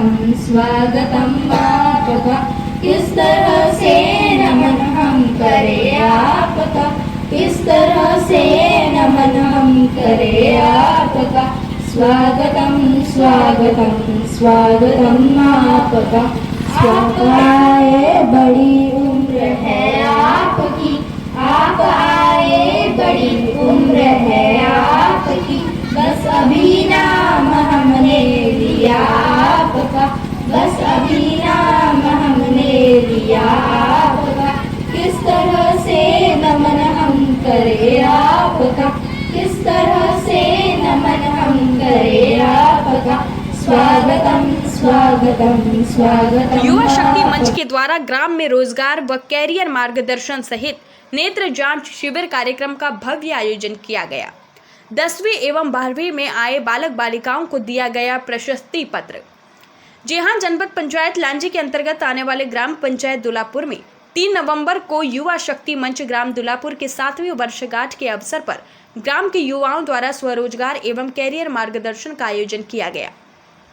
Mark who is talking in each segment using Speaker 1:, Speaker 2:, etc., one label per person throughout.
Speaker 1: स्वागतम आपका। किस तरह से नमन हम करें आपका, किस तरह से नमन हम करें आपका। स्वागतम स्वागतम स्वागतम आपका। आप आए बड़ी उम्र है आपकी, आप आए बड़ी उम्र है आपकी। बस अभी नाम हमने लिया आपका, बस अभी नाम हमने लिया आपका। किस तरह से नमन हम करें आपका, किस तरह से नमन हम करें आपका। स्वागतम स्वागतम स्वागतम।
Speaker 2: युवा शक्ति मंच के द्वारा ग्राम में रोजगार व कैरियर मार्गदर्शन सहित नेत्र जांच शिविर कार्यक्रम का भव्य आयोजन किया गया। 10वीं एवं 12वीं में आए बालक बालिकाओं को दिया गया प्रशस्ति पत्र। जी हां, जनपद पंचायत लांजी के अंतर्गत आने वाले ग्राम पंचायत दुलापुर में 3 नवंबर को युवा शक्ति मंच ग्राम दुलापुर के 7वीं वर्षगांठ के अवसर पर ग्राम के युवाओं द्वारा स्वरोजगार एवं कैरियर मार्गदर्शन का आयोजन किया गया।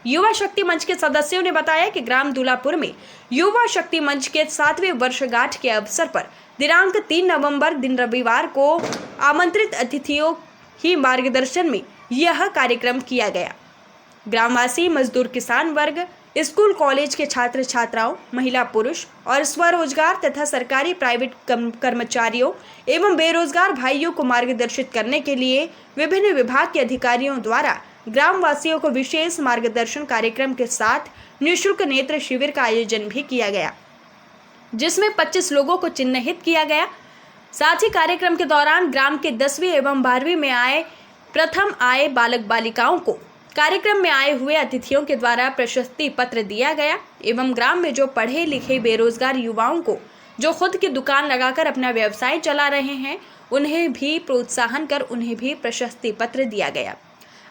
Speaker 2: युवा शक्ति मंच के सदस्यों ने बताया कि ग्राम दुलापुर में युवा शक्ति मंच के 7वीं वर्षगांठ के अवसर पर दिनांक 3 नवंबर दिन रविवार को आमंत्रित अतिथियों ही मार्गदर्शन में यह कार्यक्रम किया गया। ग्रामवासी, मजदूर, किसान वर्ग, स्कूल कॉलेज के छात्र छात्राओं, महिला पुरुष और स्वरोजगार तथा सरकारी प्राइवेट कर्मचारियों एवं बेरोजगार भाइयों को मार्गदर्शित करने के लिए विभिन्न विभाग के अधिकारियों द्वारा ग्रामवासियों को विशेष मार्गदर्शन कार्यक्रम के साथ निःशुल्क नेत्र शिविर का आयोजन भी किया गया, जिसमें 25 लोगों को चिन्हित किया गया। साथ ही कार्यक्रम के दौरान ग्राम के 10वीं एवं 12वीं में प्रथम आए बालक बालिकाओं को कार्यक्रम में आए हुए अतिथियों के द्वारा प्रशस्ति पत्र दिया गया एवं ग्राम में जो पढ़े लिखे बेरोजगार युवाओं को जो खुद की दुकान लगाकर अपना व्यवसाय चला रहे हैं, उन्हें भी प्रोत्साहन कर उन्हें भी प्रशस्ति पत्र दिया गया।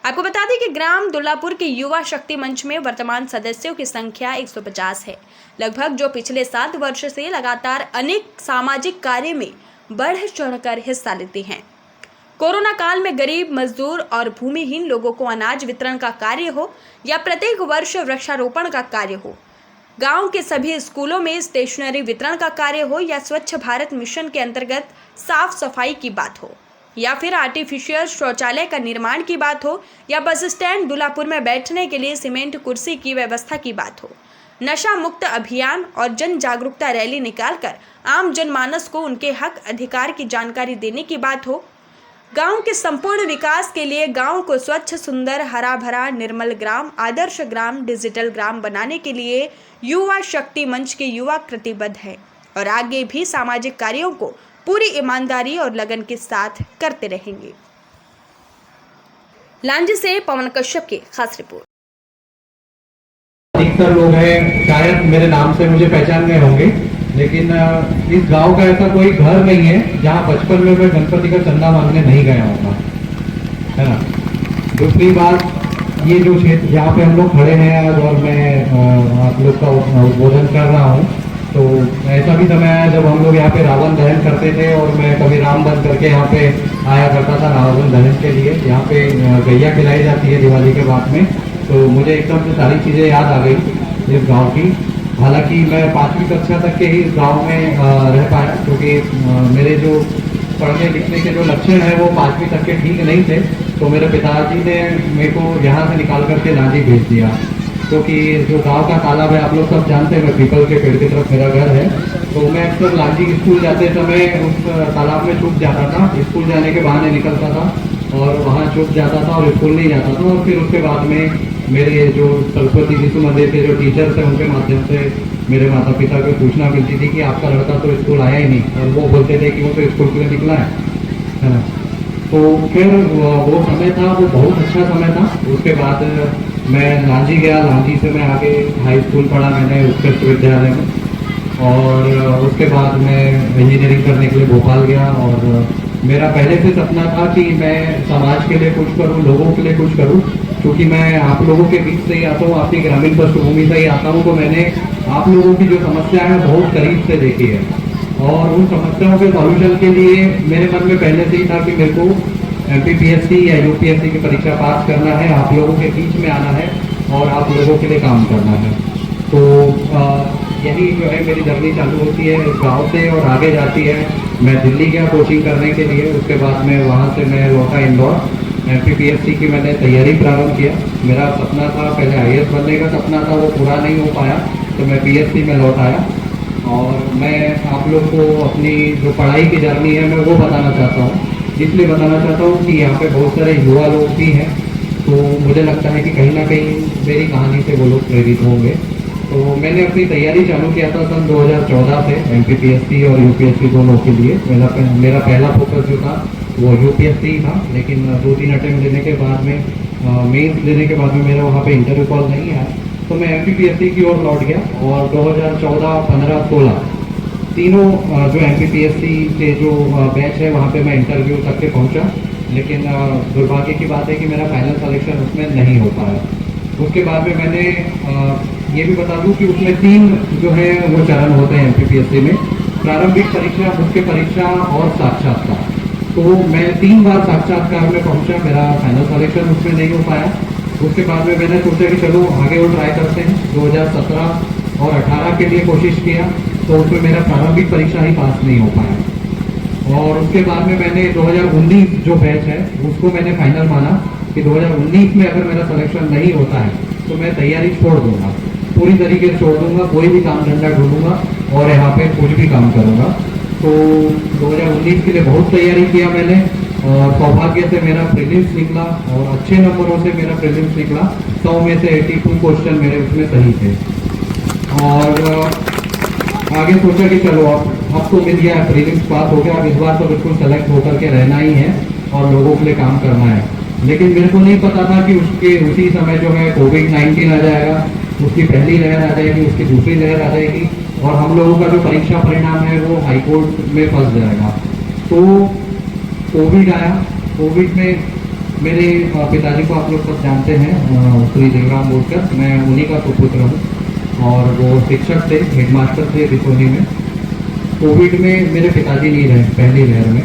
Speaker 2: आपको बता दें कि ग्राम दुलापुर के युवा शक्ति मंच में वर्तमान सदस्यों की संख्या 150 है, लगभग जो पिछले 7 वर्ष से लगातार अनेक सामाजिक कार्य में बढ़ चढ़कर हिस्सा लेते हैं। कोरोना काल में गरीब, मजदूर और भूमिहीन लोगों को अनाज वितरण का कार्य हो या प्रत्येक वर्ष वृक्षारोपण का कार्य हो, गांव के सभी स्कूलों में स्टेशनरी वितरण का कार्य हो या स्वच्छ भारत मिशन के अंतर्गत साफ सफाई की बात हो या फिर आर्टिफिशियल शौचालय का निर्माण की बात हो या बस स्टैंड दुलापुर में बैठने के लिए सीमेंट कुर्सी की व्यवस्था की बात हो, नशा मुक्त अभियान और जन जागरूकता रैली निकालकर आम जनमानस को उनके हक अधिकार की जानकारी देने की बात हो, गांव के संपूर्ण विकास के लिए गांव को स्वच्छ, सुंदर, हरा भरा, निर्मल ग्राम, आदर्श ग्राम, डिजिटल ग्राम बनाने के लिए युवा शक्ति मंच के युवा प्रतिबद्ध है और आगे भी सामाजिक कार्यों को पूरी ईमानदारी और लगन के साथ करते रहेंगे। लांजी से पवन कश्यप की खास रिपोर्ट।
Speaker 3: अधिकतर लोग हैं शायद मेरे नाम से मुझे पहचान गए होंगे, लेकिन इस गांव का ऐसा कोई घर नहीं है जहां बचपन में मैं गणपति का चंदा मांगने नहीं गया होगा, है ना। दूसरी बात, ये जो क्षेत्र जहाँ पे हम लोग खड़े हैं आज और मैं आप लोग का उद्बोधन कर रहा हूँ, तो ऐसा भी समय आया जब हम लोग यहाँ पे रावण दहन करते थे और मैं कभी राम बन करके यहाँ पे आया करता था रावण दहन के लिए। यहाँ पे गैया खिलाई जाती है दिवाली के बाद में, तो मुझे एकदम से सारी चीज़ें याद आ गई इस गांव की। हालांकि मैं 5वीं कक्षा तक के ही इस गांव में रह पाया, क्योंकि मेरे जो पढ़ने लिखने के जो लक्षण है वो 5वीं तक के ठीक नहीं थे, तो मेरे पिताजी ने मेरे को यहाँ से निकाल करके लांजी भेज दिया, क्योंकि जो गांव का तालाब है आप लोग सब जानते हैं, पीपल के पेड़ की तरफ मेरा घर है, तो मैं अक्सर लांजी स्कूल जाते समय उस तालाब में छुप जाता था, स्कूल जाने के बहाने निकलता था और वहाँ छुप जाता था और स्कूल नहीं जाता था। और फिर उसके बाद में मेरे जो सरस्वती शिशु मंदिर के जो टीचर्स हैं उनके माध्यम से मेरे माता पिता को सूचना मिलती थी कि आपका लड़का तो स्कूल आया ही नहीं, और वो बोलते थे कि वो तो स्कूल के लिए निकला है ना। तो फिर वो समय था, वो बहुत अच्छा समय था। उसके बाद मैं लांजी गया, लांजी से मैं आगे हाई स्कूल पढ़ा मैंने उत्कृष्ट विद्यालय में, और उसके बाद मैं इंजीनियरिंग करने के लिए भोपाल गया। और मेरा पहले से सपना था कि मैं समाज के लिए कुछ करूं, लोगों के लिए कुछ करूं, क्योंकि मैं आप लोगों के बीच से ही आता हूँ, आपकी ग्रामीण पृष्ठभूमि से ही आता हूँ, तो मैंने आप लोगों की जो समस्या है बहुत करीब से देखी है। और उन समस्याओं के सॉल्यूशन के लिए मेरे मन में पहले से ही था कि मेरे को MPPSC या UPSC की परीक्षा पास करना है, आप लोगों के बीच में आना है और आप लोगों के लिए काम करना है। तो यही जो है मेरी जर्नी चालू होती है इस गाँव से और आगे जाती है। मैं दिल्ली गया कोचिंग करने के लिए, उसके बाद में वहाँ से मैं लौटा इंदौर। MPPSC की मैंने तैयारी प्रारंभ किया। मेरा सपना था, पहले IAS बनने का सपना था, वो पूरा नहीं हो पाया, तो मैं PSC में लौट आया। और मैं आप लोग को अपनी जो पढ़ाई की जर्नी है मैं वो बताना चाहता हूँ। इसलिए बताना चाहता हूँ कि यहाँ पे बहुत सारे युवा लोग भी हैं, तो मुझे लगता है कि कहीं ना कहीं मेरी कहानी से वो लोग प्रेरित होंगे। तो मैंने अपनी तैयारी चालू किया था सन 2014 से MPPSC और UPSC दोनों के लिए। मेरा पहला फोकस जो था वो UPSC था, लेकिन 2-3 अटेम्प्ट देने के बाद में मेंस देने के बाद में मेरा वहाँ पे इंटरव्यू कॉल नहीं आया, तो मैं MPPSC की ओर लौट गया। और 2014, 15, 16 तीनों जो MPPSC के जो बैच है वहाँ पे मैं इंटरव्यू तक के पहुँचा, लेकिन दुर्भाग्य की बात है कि मेरा फाइनल सिलेक्शन उसमें नहीं हो पाया। उसके बाद में मैंने ये भी बता दूं कि उसमें 3 जो है वो चरण होते हैं MPPSC में, प्रारंभिक परीक्षा, मुख्य परीक्षा और साक्षात्कार। तो मैं 3 बार साक्षात्कार में पहुंचा, मेरा फाइनल सिलेक्शन उसमें नहीं हो पाया। उसके बाद में मैंने सोचा कि चलो आगे वो ट्राई करते हैं। 2017 और 18 के लिए कोशिश किया, तो उसमें मेरा प्रारंभिक परीक्षा ही पास नहीं हो पाया। और उसके बाद में मैंने 2019 जो बैच है उसको मैंने फाइनल माना कि 2019 में अगर मेरा सिलेक्शन नहीं होता है तो मैं तैयारी छोड़ दूंगा, पूरी तरीके से छोड़ दूंगा, कोई भी काम धंधा ढूंढूंगा और यहाँ पे कुछ भी काम करूंगा। तो 2019 के लिए बहुत तैयारी किया मैंने, और सौभाग्य से मेरा प्रीलिम्स निकला और अच्छे नंबरों से मेरा प्रीलिम्स निकला। 100 में से 82 क्वेश्चन मेरे उसमें सही थे। और आगे सोचा कि चलो अब तो मिल गया, प्रीलिम्स पास हो गया, अब इस बार तो बिल्कुल सेलेक्ट होकर के रहना ही है और लोगों के लिए काम करना है। लेकिन मेरे को नहीं पता था कि उसी समय जो है कोविड-19 आ जाएगा, उसकी पहली लहर आ जाएगी, उसकी दूसरी लहर आ जाएगी और हम लोगों का जो परीक्षा परिणाम है वो हाईकोर्ट में फंस जाएगा। तो कोविड आया। कोविड में मेरे पिताजी को आप लोग सब जानते हैं, श्री देवराम बोरकर, मैं उन्हीं का सुपुत्र हूँ और वो शिक्षक थे, हेडमास्टर थे बिसोनी में। कोविड में मेरे पिताजी नहीं रहे पहली लहर में,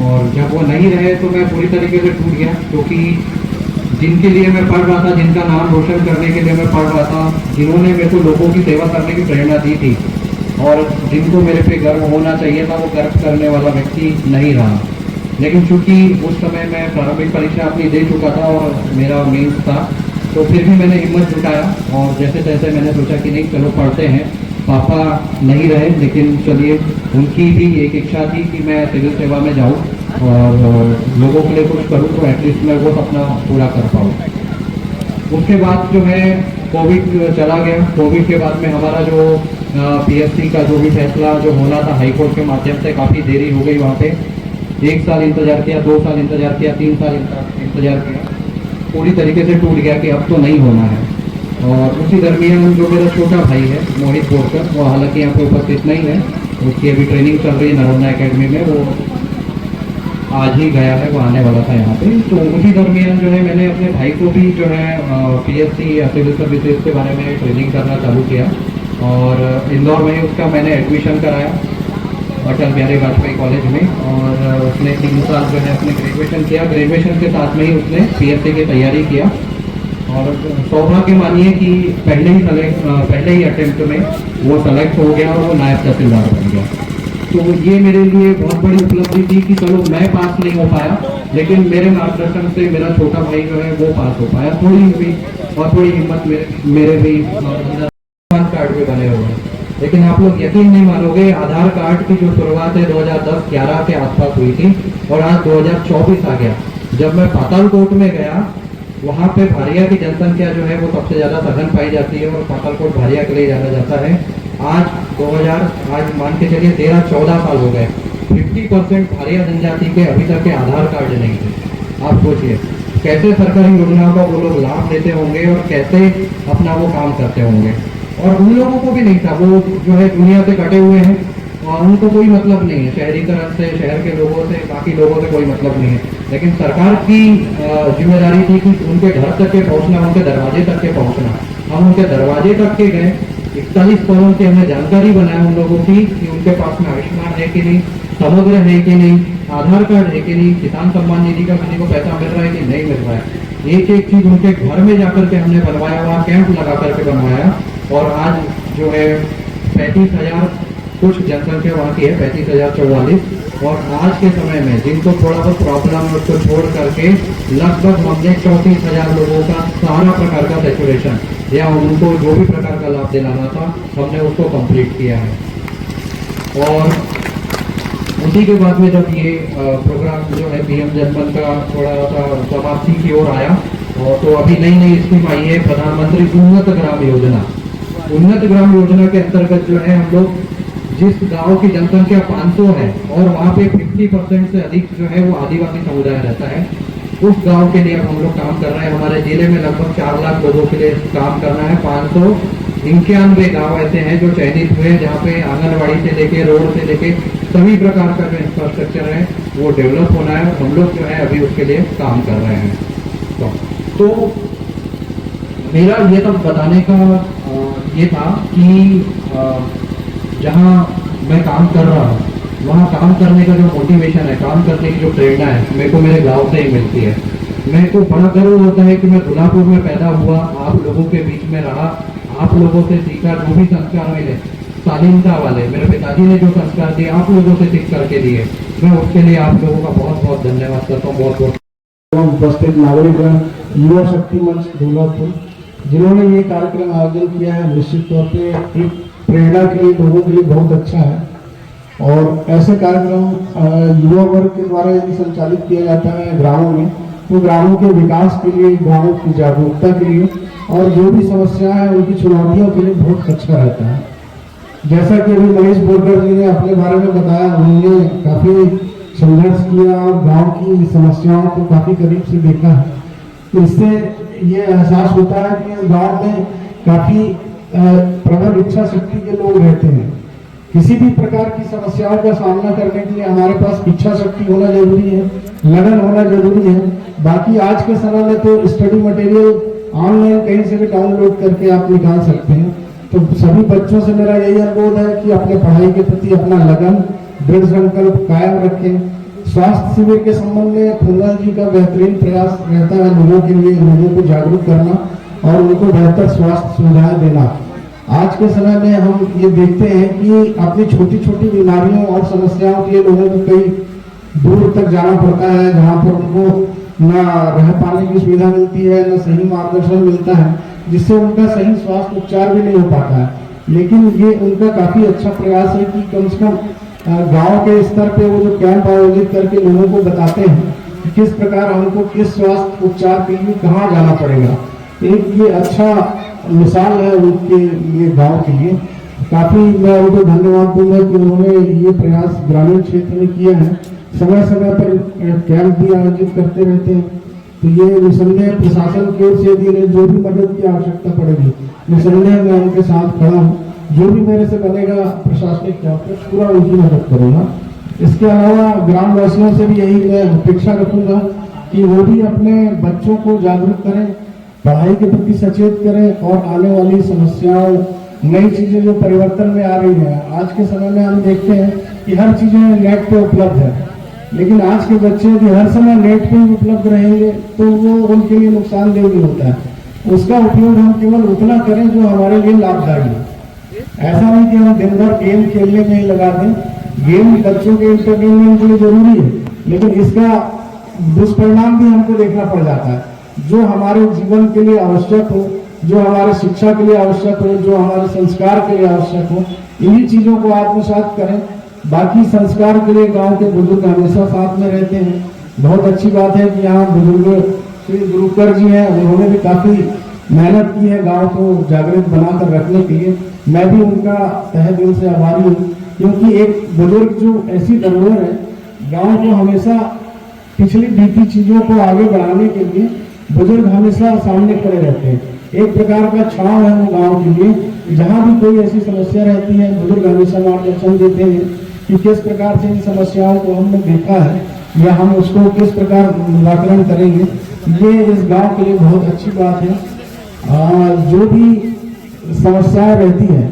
Speaker 3: और जब वो नहीं रहे तो मैं पूरी तरीके से टूट गया, क्योंकि जिनके लिए मैं पढ़ रहा था, जिनका नाम रोशन करने के लिए मैं पढ़ रहा था, जिन्होंने मेरे को लोगों की सेवा करने की प्रेरणा दी थी और जिनको मेरे पे गर्व होना चाहिए था, वो गर्व करने वाला व्यक्ति नहीं रहा। लेकिन चूंकि उस समय मैं प्रारंभिक परीक्षा अपनी दे चुका था और मेरा मेंस था, तो फिर भी मैंने हिम्मत जुटाया और जैसे तैसे मैंने सोचा कि नहीं चलो पढ़ते हैं। पापा नहीं रहे, लेकिन चलिए उनकी भी एक इच्छा थी कि मैं सिविल सेवा में जाऊं और लोगों के लिए कुछ करूं, तो एटलीस्ट मैं वो सपना पूरा कर पाऊं। उसके बाद जो है कोविड चला गया। कोविड के बाद में हमारा जो PSC का जो भी फैसला जो होना था हाईकोर्ट के माध्यम से, काफ़ी देरी हो गई वहाँ पे। 1 साल इंतजार किया, 2 साल इंतजार किया, 3 साल इंतजार किया, पूरी तरीके से टूट गया कि अब तो नहीं होना है। और उसी दरमियान जो मेरा छोटा भाई है मोहित बोरकर, वो हालांकि यहाँ पे उपस्थित नहीं है, उसकी अभी ट्रेनिंग चल रही है नरोन्ना एकेडमी में, वो आज ही गया है, वो आने वाला था यहाँ पे। तो उसी दरमियान जो है मैंने अपने भाई को भी जो है PSC या सिविल सर्विसेज के बारे में ट्रेनिंग करना चालू किया और इंदौर में उसका मैंने एडमिशन कराया अटल बिहारी वाजपेयी कॉलेज में, और उसने 3 साल जो है अपने ग्रेजुएशन किया। ग्रेजुएशन के साथ में ही उसने PSC की तैयारी किया और सौभाग्य मानिए कि पहले ही अटेम्प्ट में वो सेलेक्ट हो गया और वो नायब तहसीलदार बन गया। तो ये मेरे लिए बहुत बड़ी उपलब्धि थी कि चलो मैं पास नहीं हो पाया, लेकिन मेरे मार्गदर्शन से मेरा छोटा भाई जो है वो पास हो पाया। थोड़ी भी और थोड़ी हिम्मत मेरे भी कार्ड भी बने हुए हैं। लेकिन आप लोग यकीन नहीं मानोगे, आधार कार्ड की जो शुरुआत है 2010-11 के आसपास हुई थी और आज 2024 आ गया। जब मैं पातालकोट में गया, वहाँ पे भारिया की जनसंख्या जो है वो सबसे ज़्यादा सघन पाई जाती है और पातालकोट भारिया के लिए जाना जाता है। आज मान के चलिए 13-14 साल हो गए, 50% भारिया जनजाति के अभी तक के आधार कार्ड नहीं थे। आप सोचिए कैसे सरकारी योजनाओं का वो लोग लाभ लेते होंगे और कैसे अपना वो काम करते होंगे। और उन लोगों को भी नहीं था, वो जो है दुनिया से कटे हुए हैं और उनको कोई मतलब नहीं है शहरीकरण से, शहर के लोगों से, बाकी लोगों से कोई मतलब नहीं है। लेकिन सरकार की जिम्मेदारी थी कि उनके घर तक के पहुंचना, उनके दरवाजे तक के पहुंचना। हम उनके दरवाजे तक के गए, 41 करोड़ की हमने जानकारी बनाया उन लोगों की कि उनके पास में आयुष्मान है कि नहीं, समग्र है कि नहीं, आधार कार्ड है कि नहीं, किसान सम्मान निधि का किसी को पैसा मिल रहा है कि नहीं मिल रहा है। एक एक चीज उनके घर में जाकर के हमने बनवाया, वहाँ कैंप लगा करके बनवाया। और आज जो है 35,000 कुछ जनसंख्या वहाँ की है, 35,044। और आज के समय में जिनको थोड़ा बहुत प्रॉब्लम है उसको छोड़ करके लगभग हमने 34,000 लोगों का सारा प्रकार का सेचुरेशन या उनको जो भी प्रकार का लाभ दिलाना था हमने उसको कंप्लीट किया है। और उसी के बाद में जब ये प्रोग्राम जो है PM जनमन का थोड़ा सा समाप्ति की ओर आया, और तो अभी नई स्कीम आई है प्रधानमंत्री उन्नत ग्राम योजना। उन्नत ग्राम योजना के अंतर्गत जो है हम लोग जिस गांव की जनसंख्या 500 है और वहाँ पे 50% से अधिक जो है वो आदिवासी समुदाय रहता है, उस गांव के लिए अब हम लोग काम कर रहे हैं। हमारे जिले में लगभग 4 लाख लोगों के लिए काम करना है। 591 गाँव ऐसे हैं जो चयनित हुए हैं जहाँ पे आंगनबाड़ी से लेके रोड से लेके सभी प्रकार का जो इंफ्रास्ट्रक्चर है वो डेवलप होना है। हम लोग जो है अभी उसके लिए काम कर रहे हैं। तो मेरा ये तब बताने का ये था कि जहाँ मैं काम कर रहा हूँ वहाँ काम करने का जो मोटिवेशन है, काम करने की जो प्रेरणा है, मेरे को मेरे गांव से ही मिलती है। मेरे को बड़ा गर्व होता है कि मैं दुल्हापुर में पैदा हुआ, आप लोगों के बीच में रहा, आप लोगों से सीखा, जो भी संस्कार मिले शालीनता वाले मेरे पिताजी ने जो संस्कार दिए आप लोगों से सीख करके दिए, मैं उसके लिए आप लोगों का बहुत बहुत धन्यवाद करता हूँ। बहुत बहुत
Speaker 4: उपस्थित नागरिक युवा शक्ति मंच दुल्हापुर जिन्होंने ये कार्यक्रम आयोजन किया है, निश्चित तौर पे एक प्रेरणा के लिए लोगों के लिए बहुत अच्छा है। और ऐसे कार्यक्रम युवा वर्ग के द्वारा यदि संचालित किया जाता है ग्रामों में, तो ग्रामों के विकास के लिए, गांवों की जागरूकता के लिए और जो भी समस्या है उनकी चुनौतियों के लिए बहुत अच्छा रहता है। जैसा कि अभी मनीष बोरकर जी ने अपने बारे में बताया, उन्होंने काफी संघर्ष किया और गांव की समस्याओं को काफी करीब से देखा है। तो इससे ये एहसास होता है कि गांव में काफी प्रबल इच्छा शक्ति के लोग रहते हैं। किसी भी प्रकार की समस्याओं का सामना करने के लिए हमारे पास इच्छा शक्ति होना जरूरी है, लगन होना जरूरी है। बाकी आज के समय में तो स्टडी मटेरियल ऑनलाइन कहीं से भी डाउनलोड करके आप निकाल सकते हैं। तो सभी बच्चों से मेरा यही अनुरोध है कि अपने पढ़ाई के प्रति अपना लगन, दृढ़ संकल्प कायम रखें। स्वास्थ्य शिविर के संबंध में खुंदल जी का बेहतरीन प्रयास रहता है लोगों के लिए, लोगों को जागरूक करना और उनको बेहतर स्वास्थ्य सुविधाएं देना। आज के समय में हम ये देखते हैं कि अपनी छोटी छोटी बीमारियों और समस्याओं के लिए लोगों को कई दूर तक जाना पड़ता है, जहाँ पर उनको न रह पाने की सुविधा मिलती है, न सही मार्गदर्शन मिलता है, जिससे उनका सही स्वास्थ्य उपचार भी नहीं हो पाता है। लेकिन ये उनका काफी अच्छा प्रयास है कि कम से कम गांव के स्तर पे वो जो कैंप आयोजित करके लोगों को बताते हैं कि किस प्रकार हमको किस स्वास्थ्य उपचार के लिए कहाँ जाना पड़ेगा। एक ये अच्छा मिसाल है उनके लिए, गांव के लिए। काफी मैं उनको धन्यवाद दूंगा कि उन्होंने ये प्रयास ग्रामीण क्षेत्र में किया है। समय समय पर कैंप भी आयोजित करते रहते हैं। तो ये निसंदेह प्रशासन की ओर से यदि जो भी मदद की आवश्यकता पड़ेगी, निसंदेह मैं उनके साथ खड़ा हूँ। जो भी मेरे से बनेगा प्रशासनिक तौर पर पूरा उनकी मदद करूँगा। इसके अलावा ग्रामवासियों से भी यही मैं अपेक्षा रखूंगा कि वो भी अपने बच्चों को जागरूक करें, पढ़ाई के प्रति सचेत करें और आने वाली समस्याओं, नई चीजें जो परिवर्तन में आ रही हैं। आज के समय में हम देखते हैं कि हर चीजें नेट पे उपलब्ध है, लेकिन आज के बच्चे यदि हर समय नेट पे ही उपलब्ध रहेंगे तो वो उनके लिए नुकसानदेह भी होता है। उसका उपयोग हम केवल उतना करें जो हमारे लिए लाभदायी हो। ऐसा नहीं कि हम दिन भर गेम खेलने में ही लगा दें। गेम बच्चों के इंटरटेनमेंट के लिए जरूरी है, लेकिन इसका दुष्परिणाम भी हमको देखना पड़ जाता है। जो हमारे जीवन के लिए आवश्यक हो, जो हमारे शिक्षा के लिए आवश्यक हो, जो हमारे संस्कार के लिए आवश्यक हो, इन्हीं चीजों को आत्मसात करें। बाकी संस्कार के लिए गांव के बुजुर्ग हमेशा साथ में रहते हैं। बहुत अच्छी बात है कि यहाँ बुजुर्ग श्री गुरुकर जी हैं, उन्होंने भी काफी मेहनत की है गांव को जागृत बनाकर रखने के लिए। मैं भी उनका तहे दिल से आभारी हूँ, क्योंकि एक बुजुर्ग जो ऐसी धरोहर है, गांव को हमेशा पिछली बीती चीजों को आगे बढ़ाने के लिए बुजुर्ग हमेशा सामने खड़े रहते हैं। एक प्रकार का छांव है वो गांव के लिए। जहाँ भी कोई ऐसी समस्या रहती है, बुजुर्ग हमेशा मार्गदर्शन देते हैं कि किस प्रकार से इन समस्याओं को हमने देखा है या हम उसको किस प्रकार निराकरण करेंगे। ये इस गांव के लिए बहुत अच्छी बात है। जो भी समस्याएं रहती हैं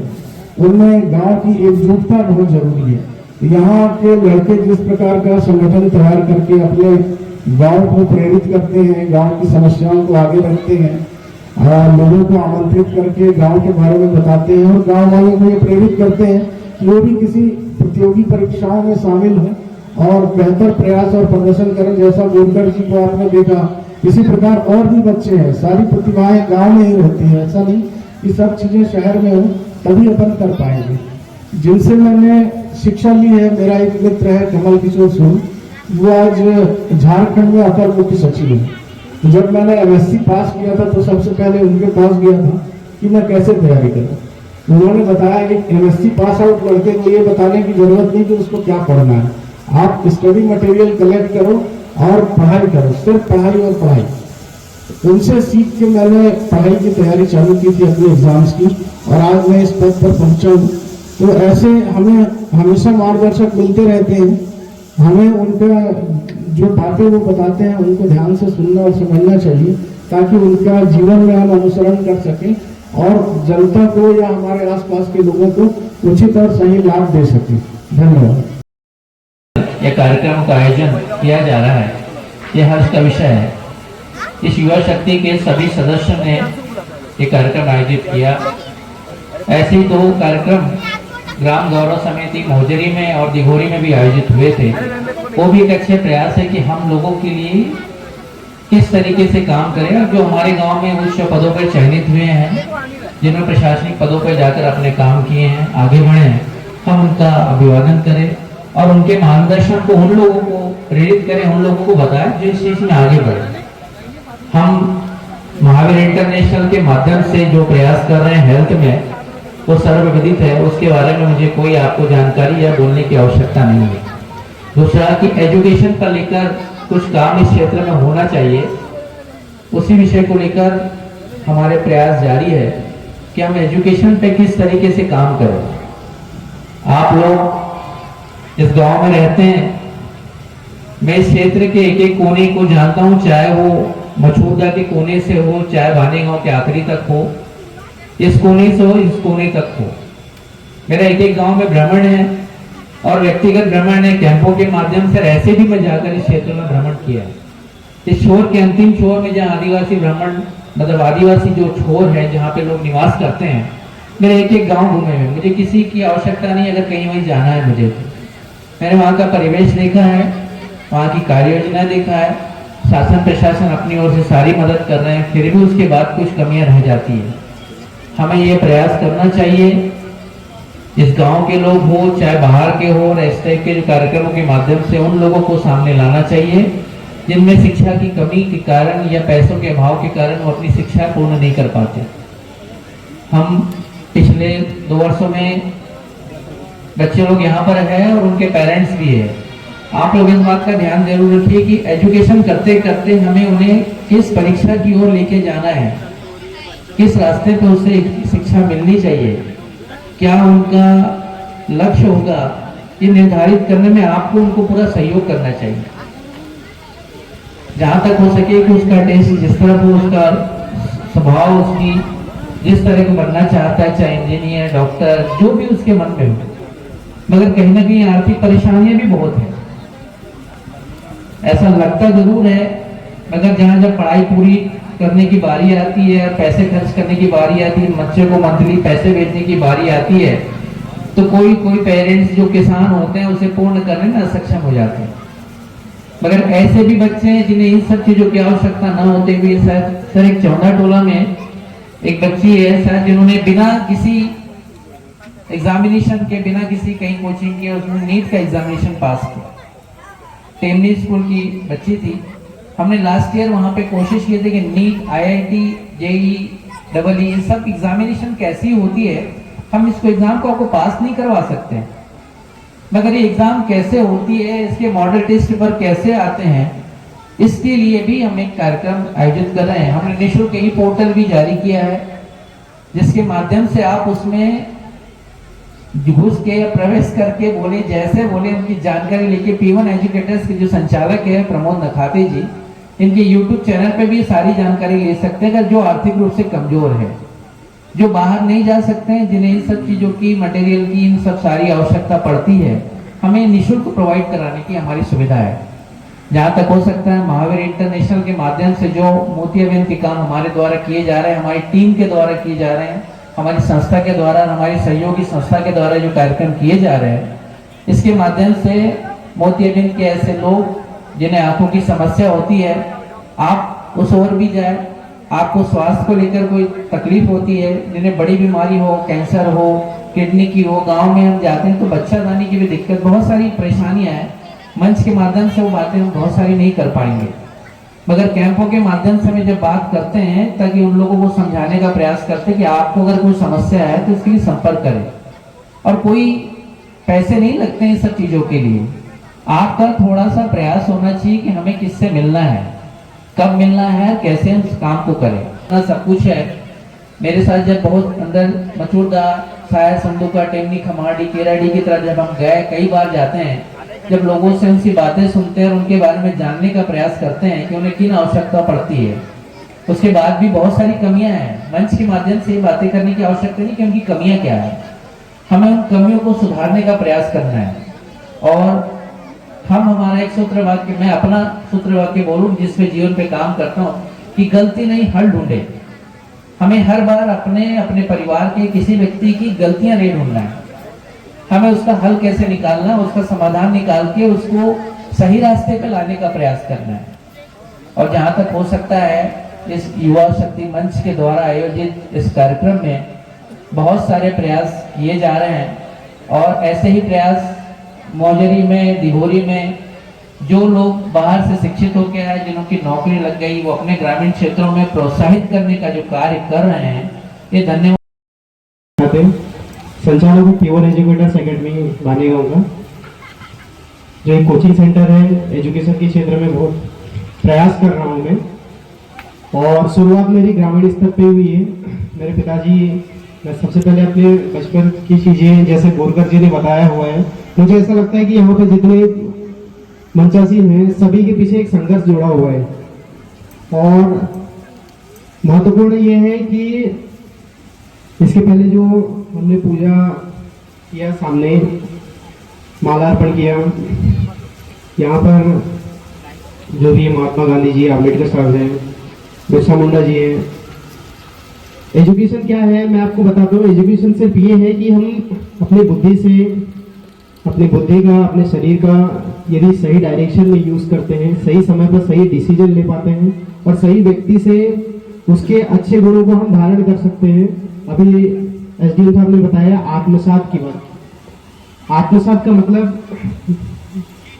Speaker 4: उनमें गांव की एकजुटता बहुत जरूरी है। यहाँ के लड़के जिस प्रकार का संगठन तैयार करके अपने गांव को प्रेरित करते हैं, गांव की समस्याओं को आगे रखते हैं, लोगों को आमंत्रित करके गांव के बारे में बताते हैं और गांव वालों को ये प्रेरित करते हैं कि वो भी किसी प्रतियोगी परीक्षाओं में शामिल हों और बेहतर प्रयास और प्रदर्शन करें। जैसा गोलकर जी को आपने देखा, इसी प्रकार और भी बच्चे हैं। सारी प्रतिभाएं गांव में ही रहती है, ऐसा नहीं कि सब चीजें शहर में हो तभी अपन कर पाएंगे। जिनसे मैंने शिक्षा ली है, मेरा एक मित्र है कमल किशोर सूद, वो आज झारखंड में अपर मुख्य सचिव है। तो जब मैंने MSc पास किया था तो सबसे पहले उनके पास गया था कि मैं कैसे तैयारी करूं। उन्होंने बताया कि MSc पास आउट लड़के को ये बताने की जरूरत नहीं कि उसको क्या पढ़ना है, आप स्टडी मटेरियल कलेक्ट करो और पढ़ाई करो, सिर्फ पढ़ाई और पढ़ाई। उनसे सीख के मैंने पढ़ाई की तैयारी चालू की थी अपने एग्जाम्स की, और आज मैं इस पद पर पहुंचा हूँ। तो ऐसे हमें हमेशा मार्गदर्शक मिलते रहते हैं। हमें उनका जो बातें वो बताते हैं उनको ध्यान से सुनना और समझना चाहिए, ताकि उनका जीवन में हम अनुसरण कर सकें और जनता को या हमारे आसपास के लोगों को उचित और सही लाभ दे सकें। धन्यवाद।
Speaker 5: यह कार्यक्रम का आयोजन किया जा रहा है, यह हर्ष का विषय है। इस युवा शक्ति के सभी सदस्यों ने ये कार्यक्रम आयोजित किया। ऐसे ही 2 कार्यक्रम ग्राम गौरव समिति मोहजरी में और दिघोरी में भी आयोजित हुए थे। वो भी एक अच्छे प्रयास है कि हम लोगों के लिए किस तरीके से काम करें, और जो हमारे गांव में उच्च पदों पर चयनित हुए हैं, जिन्होंने प्रशासनिक पदों पर जाकर अपने काम किए हैं, आगे बढ़े हैं, हम उनका अभिवादन करें और उनके मार्गदर्शन को उन लोगों को प्रेरित करें, उन लोगों को बताएं जो इस चीज में आगे बढ़े। हम महावीर इंटरनेशनल के माध्यम से जो प्रयास कर रहे हैं हेल्थ में, वो सर्वविदित है, उसके बारे में मुझे कोई आपको जानकारी या बोलने की आवश्यकता नहीं है। दूसरा कि एजुकेशन पर लेकर कुछ काम इस क्षेत्र में होना चाहिए, उसी विषय को लेकर हमारे प्रयास जारी है कि हम एजुकेशन पे किस तरीके से काम करें। आप लोग इस गांव में रहते हैं, मैं इस क्षेत्र के एक कोने को जानता हूं, चाहे वो मछूरदा के कोने से हो, चाहे भाने गांव के आखिरी तक हो, इस कोने से हो, इस कोने तक हो। मेरा एक गांव में भ्रमण है और व्यक्तिगत भ्रमण है, कैंपों के माध्यम से ऐसे भी मैं जाकर इस क्षेत्र में भ्रमण किया। इस छोर के अंतिम छोर में जहाँ आदिवासी भ्रमण, मतलब आदिवासी जो छोर है जहाँ पे लोग निवास करते हैं, मेरे एक गांव घूमे हुए, मुझे किसी की आवश्यकता नहीं, अगर कहीं वहीं जाना है मुझे तो मैंने वहाँ का परिवेश देखा है, वहाँ की कार्य योजना देखा है, शासन प्रशासन अपनी ओर से सारी मदद कर रहे हैं, फिर भी उसके बाद कुछ कमियां रह जाती है। हमें ये प्रयास करना चाहिए, इस गांव के लोग हो चाहे बाहर के हो, इस टाइप के जो कार्यक्रमों के माध्यम से उन लोगों को सामने लाना चाहिए जिनमें शिक्षा की कमी के कारण या पैसों के अभाव के कारण वो अपनी शिक्षा पूर्ण नहीं कर पाते। हम पिछले 2 वर्षों में बच्चे लोग यहाँ पर हैं और उनके पेरेंट्स भी है। आप लोग इस बात का ध्यान जरूर रखिए कि एजुकेशन करते करते हमें उन्हें किस परीक्षा की ओर लेके जाना है, किस रास्ते पर उसे शिक्षा मिलनी चाहिए, क्या उनका लक्ष्य होगा, ये निर्धारित करने में आपको उनको पूरा सहयोग करना चाहिए। जहां तक हो सके कि उसका टेस्ट जिस तरह हो, उसका स्वभाव, उसकी जिस तरह को बनना चाहता है, चाहे इंजीनियर, डॉक्टर, जो भी उसके मन में हो, मगर कहीं ना कहीं आर्थिक परेशानियां भी बहुत है, ऐसा लगता जरूर है। मगर जहां जब पढ़ाई पूरी करने की बारी आती है, पैसे खर्च करने की बारी आती है, बच्चे को मंथली पैसे भेजने की बारी आती है, तो कोई पेरेंट्स जो किसान होते हैं उसे पूर्ण करने में असक्षम हो जाते हैं। मगर ऐसे भी बच्चे हैं जिन्हें इन सब चीजों की आवश्यकता न होते हुए, शायद सर एक चौंधा टोला में एक बच्ची है सर, जिन्होंने बिना किसी एग्जामिनेशन के, बिना किसी कहीं कोचिंग के, उसने नीट का एग्जामिनेशन पास किया। टेमनी स्कूल की बच्ची थी। हमने लास्ट ईयर वहां पे कोशिश की थी कि नीट, IIT, JEE, ये सब एग्जामिनेशन कैसी होती है, हम इसको एग्जाम को आपको पास नहीं करवा सकते, मगर ये एग्जाम कैसे होती है, इसके मॉडल टेस्ट पर कैसे आते हैं, इसके लिए भी हम एक कार्यक्रम आयोजित कर रहे हैं। हमने निःशुल्क ई पोर्टल भी जारी किया है, जिसके माध्यम से आप उसमें घुस के या प्रवेश करके बोले, जैसे बोले उनकी जानकारी लेके P1 एजुकेटर्स के जो संचालक है प्रमोद नखाते जी, इनके YouTube चैनल पे भी सारी जानकारी ले सकते हैं। अगर जो आर्थिक रूप से कमजोर है, जो बाहर नहीं जा सकते हैं, जिन्हें इन सब चीजों की, मटेरियल की, इन सब सारी आवश्यकता पड़ती है, हमें निःशुल्क प्रोवाइड कराने की हमारी सुविधा है। जहाँ तक हो सकता है महावीर इंटरनेशनल के माध्यम से जो मोतियाबिंद के काम हमारे द्वारा किए जा रहे हैं, हमारी टीम के द्वारा किए जा रहे हैं, हमारी संस्था के द्वारा, हमारी सहयोगी संस्था के द्वारा जो कार्यक्रम किए जा रहे हैं, इसके माध्यम से मोतियाबिंद के ऐसे लोग जिन्हें आंखों की समस्या होती है, आप उस ओर भी जाए, आपको स्वास्थ्य को लेकर कोई तकलीफ होती है, जिन्हें बड़ी बीमारी हो, कैंसर हो, किडनी की हो, गांव में हम जाते हैं तो बच्चादानी की भी दिक्कत, बहुत सारी परेशानियां हैं। मंच के माध्यम से वो बातें हम बहुत सारी नहीं कर पाएंगे, मगर कैंपों के माध्यम से हम जब बात करते हैं ताकि उन लोगों को समझाने का प्रयास करते हैं कि आपको अगर कोई समस्या है तो इसके लिए संपर्क करें, और कोई पैसे नहीं लगते हैं इन सब चीजों के लिए। आपका थोड़ा सा प्रयास होना चाहिए कि हमें किससे मिलना है, कब मिलना है, कैसे हम काम को करें, ना सब कुछ है। मेरे साथ जब बहुत अंदर मचूरदा, साया, संदूका, टेमनी, खमाड़ी, केराडी की तरह जब हम गए, कई बार जाते हैं, जब लोगों से उनकी बातें सुनते हैं और उनके बारे में जानने का प्रयास करते हैं कि उन्हें किन आवश्यकता पड़ती है, उसके बाद भी बहुत सारी कमियां हैं। मंच के माध्यम से बातें करने की आवश्यकता नहीं कि उनकी कमियां क्या है, हमें उन कमियों को सुधारने का प्रयास करना है। और हम हमारा एक सूत्र वाक्य, मैं अपना सूत्र वाक्य बोलूं जिसपे जीवन पे काम करता हूँ कि गलती नहीं हल ढूंढे। हमें हर बार अपने अपने परिवार के किसी व्यक्ति की गलतियां नहीं ढूंढना है, हमें उसका हल कैसे निकालना, उसका समाधान निकाल के उसको सही रास्ते पे लाने का प्रयास करना है। और जहां तक हो सकता है इस युवा शक्ति मंच के द्वारा आयोजित इस कार्यक्रम में बहुत सारे प्रयास किए जा रहे हैं, और ऐसे ही प्रयास मौजरी में, दिभोरी में जो लोग बाहर से शिक्षित होकर आए, जिन्हों की नौकरी लग गई, वो अपने ग्रामीण क्षेत्रों में प्रोत्साहित करने का जो कार्य कर रहे हैं, ये धन्यवाद।
Speaker 6: संचालक प्योर एजुकेटर्स एकेडमी बानेगांव का, जो एक कोचिंग सेंटर है, एजुकेशन के क्षेत्र में बहुत प्रयास कर रहा हूँ मैं। और शुरुआत मेरी ग्रामीण स्तर पे हुई है। मेरे पिताजी, मैं सबसे पहले अपने बचपन की चीज़ें जैसे बोरकर जी ने बताया हुआ है, मुझे ऐसा लगता है कि यहाँ पे जितने मंचासी हैं सभी के पीछे एक संघर्ष जुड़ा हुआ है। और महत्वपूर्ण ये है कि इसके पहले जो हमने पूजा किया, सामने मालार्पण किया, यहाँ पर जो भी महात्मा गांधी जी, अम्बेडकर साहब हैं, बिरसा मुंडा जी हैं। एजुकेशन क्या है मैं आपको बताता हूँ। एजुकेशन सिर्फ ये है कि हम अपनी बुद्धि से, अपने बुद्धि का, अपने शरीर का यदि सही डायरेक्शन में यूज़ करते हैं, सही समय पर सही डिसीजन ले पाते हैं और सही व्यक्ति से उसके अच्छे गुणों को हम धारण कर सकते हैं। अभी एसडीएम साहब ने बताया आत्मसात की बात। आत्मसात का मतलब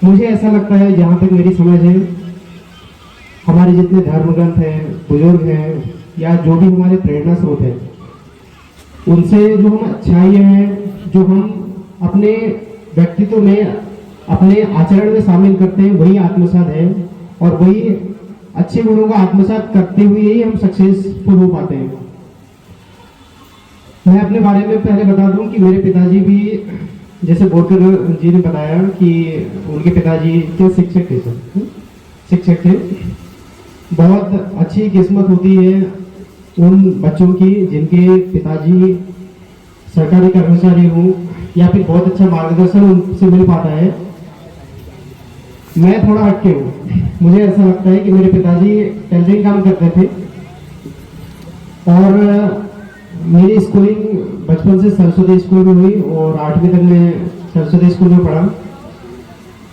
Speaker 6: मुझे ऐसा लगता है, जहाँ तक मेरी समझ है, हमारे जितने धर्म ग्रंथ हैं, बुजुर्ग हैं, या जो भी हमारे प्रेरणा स्रोत हैं, उनसे जो हम अच्छाइयाँ हैं, जो हम अपने व्यक्तित्व में, अपने आचरण में शामिल करते हैं, वही आत्मसात है। और वही अच्छे गुणों को आत्मसात करते हुए ही हम सक्सेसफुल हो पाते हैं। मैं अपने बारे में पहले बता दूं कि मेरे पिताजी भी, जैसे बोरकर जी ने बताया कि उनके पिताजी के शिक्षक थे, सर शिक्षक थे। बहुत अच्छी किस्मत होती है उन बच्चों की जिनके पिताजी सरकारी कर्मचारी हों, या फिर बहुत अच्छा मार्गदर्शन उनसे मिल पाता है। मैं थोड़ा हटके हूँ। मुझे ऐसा लगता है कि मेरे पिताजी टेलरिंग काम करते थे, और मेरी स्कूलिंग बचपन से सरस्वती स्कूल में हुई और 8वीं तक मैं सरस्वती स्कूल में पढ़ा।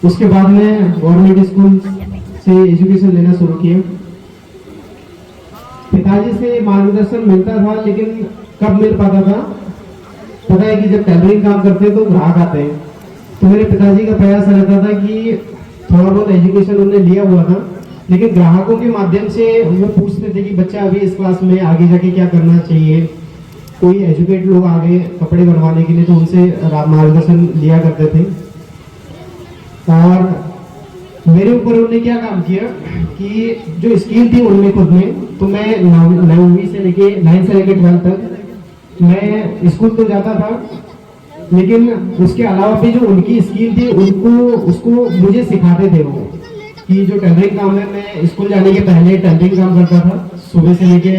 Speaker 6: उसके बाद मैं गवर्नमेंट स्कूल से एजुकेशन लेना शुरू किया। पिताजी से मार्गदर्शन मिलता था, लेकिन कब मिल पाता था? पता है कि जब टेलरिंग काम करते हैं तो ग्राहक आते हैं, तो मेरे पिताजी का प्रयास रहता था कि थोड़ा बहुत एजुकेशन उन्होंने लिया हुआ था, लेकिन ग्राहकों के माध्यम से वो पूछते थे कि बच्चा अभी इस क्लास में आगे जाके क्या करना चाहिए। कोई एजुकेट लोग आ गए कपड़े बनवाने के लिए, तो उनसे मार्गदर्शन लिया करते थे। और मेरे ऊपर उन्होंने क्या काम किया कि जो स्किल थी उनमें खुद में, तो मैं 9वीं से लेके 9 से लेके 12 तक मैं स्कूल तो जाता था, लेकिन उसके अलावा भी जो उनकी स्किल थी उसको मुझे सिखाते थे वो। कि जो टेलरिंग काम है, मैं स्कूल जाने के पहले टेलरिंग काम करता था सुबह से लेके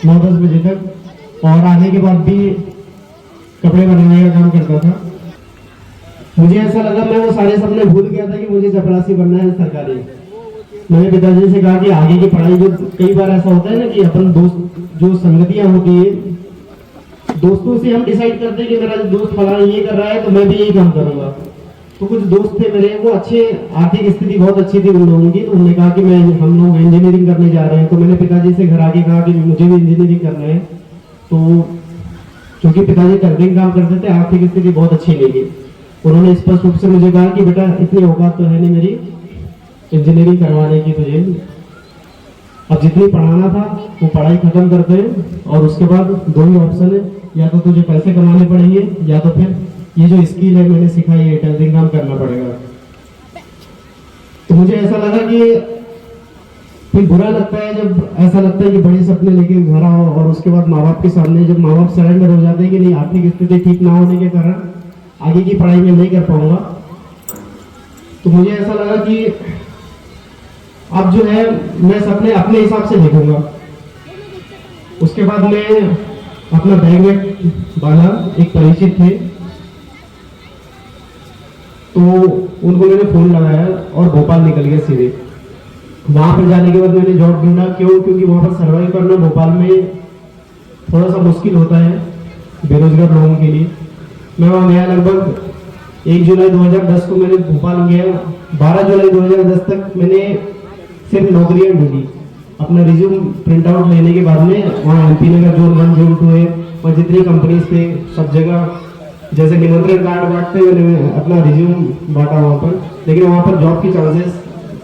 Speaker 6: 9-10 बजे तक, और आने के बाद भी कपड़े बनाने का काम करता था। मुझे ऐसा लगा मैं वो सारे सपने भूल गया था कि मुझे चपरासी बनना है सरकारी। मैंने पिताजी से कहा कि आगे की पढ़ाई, जो कई बार ऐसा होता है ना कि अपन दोस्त जो संगतियां होती है, दोस्तों से हम डिसाइड करते हैं कि मेरा दोस्त फलाना ये कर रहा है तो मैं भी यही काम करूंगा। तो कुछ दोस्त थे मेरे, वो अच्छे, आर्थिक स्थिति बहुत अच्छी थी उन लोगों की, तो उन्होंने कहा कि हम लोग इंजीनियरिंग करने जा रहे हैं। तो मैंने पिताजी से घर आके कहा कि मुझे भी इंजीनियरिंग करना है। तो क्योंकि पिताजी टर्निंग काम करते थे, आर्थिक स्थिति बहुत अच्छी नहीं थी, उन्होंने स्पष्ट रूप से मुझे कहा कि बेटा इतनी औकात तो है नहीं मेरी इंजीनियरिंग करवाने की तुझे, अब जितनी पढ़ाना था वो पढ़ाई खत्म करते हैं और उसके बाद दो ही ऑप्शन है, या तो तुझे पैसे कमाने पड़ेंगे या तो फिर ये जो स्किल है मैंने सिखाई है टेलरिंग काम करना पड़ेगा। तो मुझे ऐसा लगा कि फिर बुरा लगता है जब ऐसा लगता है कि बड़े सपने लेके घर आओ और उसके बाद माँ बाप के सामने जब माँ बाप सरेंडर हो जाते हैं कि नहीं, आर्थिक स्थिति ठीक ना होने के कारण आगे की पढ़ाई में नहीं कर पाऊंगा। तो मुझे ऐसा लगा कि अब जो है मैं सपने अपने हिसाब से देखूंगा। उसके बाद मैं अपना बैग में डाला, एक परिचित थे तो उनको मैंने फोन लगाया और भोपाल निकल गया सीधे। वहां पर जाने के बाद मैंने जॉब ढूंढा, क्योंकि वहां पर सर्वाइव करना भोपाल में थोड़ा सा मुश्किल होता है बेरोजगार लोगों के लिए। मैं वहां गया, लगभग 1 जुलाई 2010 को मैंने भोपाल गया। 12 जुलाई 2010 तक मैंने सिर्फ नौकरियां ढूंढी। अपना रिज्यूम प्रिंट आउट लेने के बाद में वहाँ MP नगर जोन 1 जोन 2 है और जितनी कंपनीज थे सब जगह जैसे निमंत्रण कार्ड बांटते हुए मैंने अपना रिज्यूम बांटा वहाँ पर, लेकिन वहाँ पर जॉब की चांसेस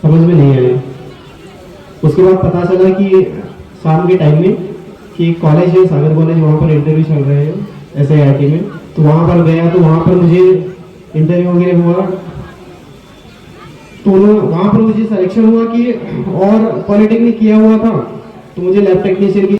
Speaker 6: समझ में नहीं आए। उसके बाद पता चला कि शाम के टाइम में कि एक कॉलेज है सागर कॉलेज, वहाँ पर इंटरव्यू चल रहे हैं SIRT में। तो वहाँ पर गया तो वहाँ पर मुझे इंटरव्यू वगैरह हुआ, तो वहाँ पर मुझे सिलेक्शन हुआ कि और पॉलिटेक्निक किया हुआ था तो मुझे लैब टेक्नीशियन की